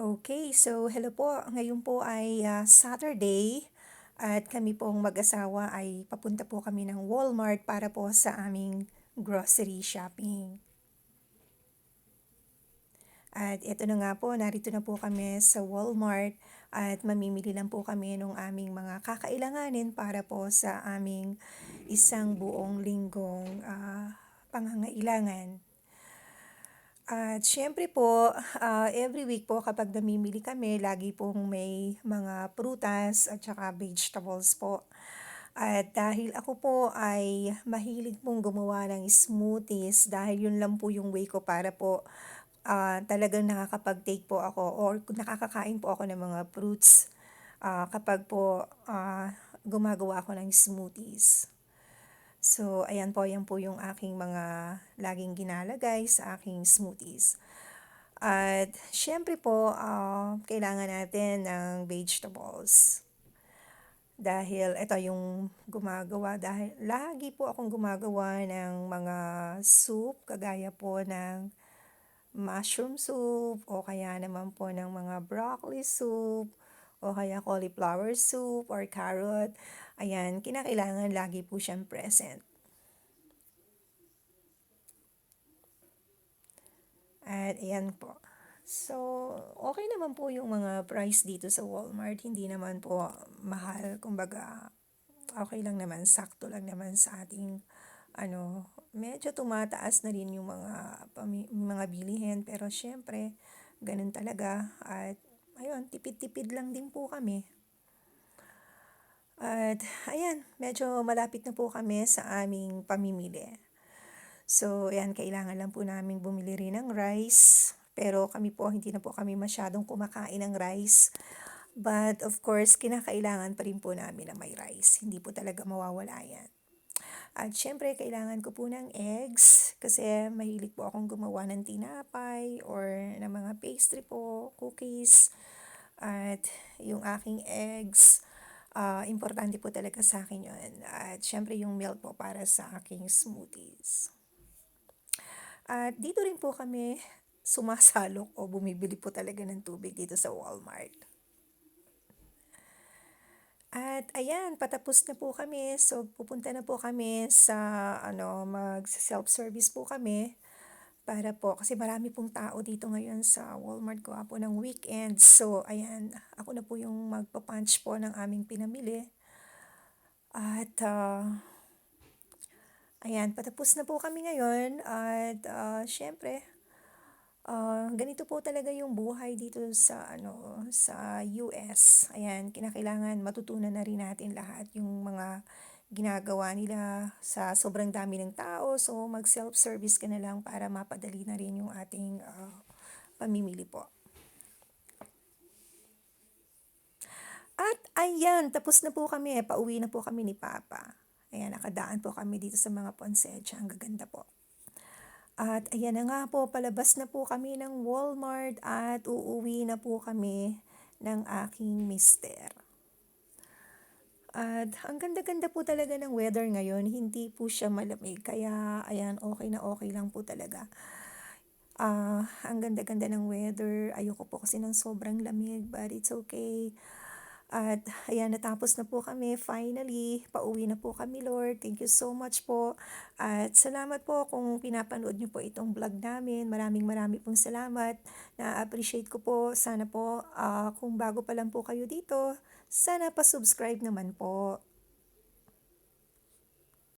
Okay, so hello po. Ngayon po ay Saturday at kami pong mag-asawa ay papunta po kami ng Walmart para po sa aming grocery shopping. At ito na nga po, narito na po kami sa Walmart at mamimili lang po kami ng aming mga kakailanganin para po sa aming isang buong linggong pangangailangan. At siyempre po, every week po kapag namimili kami, lagi pong may mga prutas at saka vegetables po. At dahil ako po ay mahilig pong gumawa ng smoothies dahil yun lang po yung way ko para po talagang nakakapag-take po ako or nakakakain po ako ng mga fruits kapag po gumagawa ako ng smoothies. So, ayan po, yan po yung aking mga laging ginalagay sa aking smoothies. At syempre po, kailangan natin ng vegetables. Dahil ito yung gumagawa, dahil lagi po akong gumagawa ng mga soup, kagaya po ng mushroom soup, o kaya naman po ng mga broccoli soup, o kaya cauliflower soup, or carrot. Ayan, kinakailangan lagi po siyang present. At ayan po. So, okay naman po yung mga price dito sa Walmart. Hindi naman po mahal. Kumbaga, okay lang naman. Sakto lang naman sa ating medyo tumataas na rin yung mga bilihin. Pero syempre, ganun talaga. At ayun, tipid-tipid lang din po kami. At ayan, medyo malapit na po kami sa aming pamimili. So, ayan, kailangan lang po namin bumili rin ng rice. Pero kami po, hindi na po kami masyadong kumakain ng rice. But of course, kinakailangan pa rin po namin na may rice. Hindi po talaga mawawala yan. At syempre, kailangan ko po ng eggs kasi mahilig po akong gumawa ng tinapay or ng mga pastry po, cookies. At yung aking eggs, importante po talaga sa akin yun. At syempre, yung milk po para sa aking smoothies. At dito rin po kami sumasalok o bumibili po talaga ng tubig dito sa Walmart. At ayan, patapos na po kami. So, pupunta na po kami sa mag-self-service po kami para po, kasi marami pong tao dito ngayon sa Walmart ko po ng weekend. So, ayan, ako na po yung magpa-punch po ng aming pinamili. At ayan, patapos na po kami ngayon at syempre, ganito po talaga yung buhay dito sa US. Ayan, kinakailangan matutunan na rin natin lahat yung mga ginagawa nila sa sobrang dami ng tao. So, mag-self-service ka na lang para mapadali na rin yung ating pamimili po. At ayan, tapos na po kami. Pauwi na po kami ni Papa. Ayan, nakadaan po kami dito sa mga Poncedya. Ang gaganda po. At ayan na nga po, palabas na po kami ng Walmart at uuwi na po kami ng aking mister. At ang ganda-ganda po talaga ng weather ngayon, hindi po siya malamig. Kaya ayan, okay na okay lang po talaga. Ang ganda-ganda ng weather. Ayoko po kasi ng sobrang lamig, but it's okay. At ayan, natapos na po kami. Finally, pauwi na po kami, Lord. Thank you so much po. At salamat po kung pinapanood niyo po itong vlog namin. Maraming pong salamat. Na-appreciate ko po. Sana po, kung bago pa lang po kayo dito, sana pa-subscribe naman po.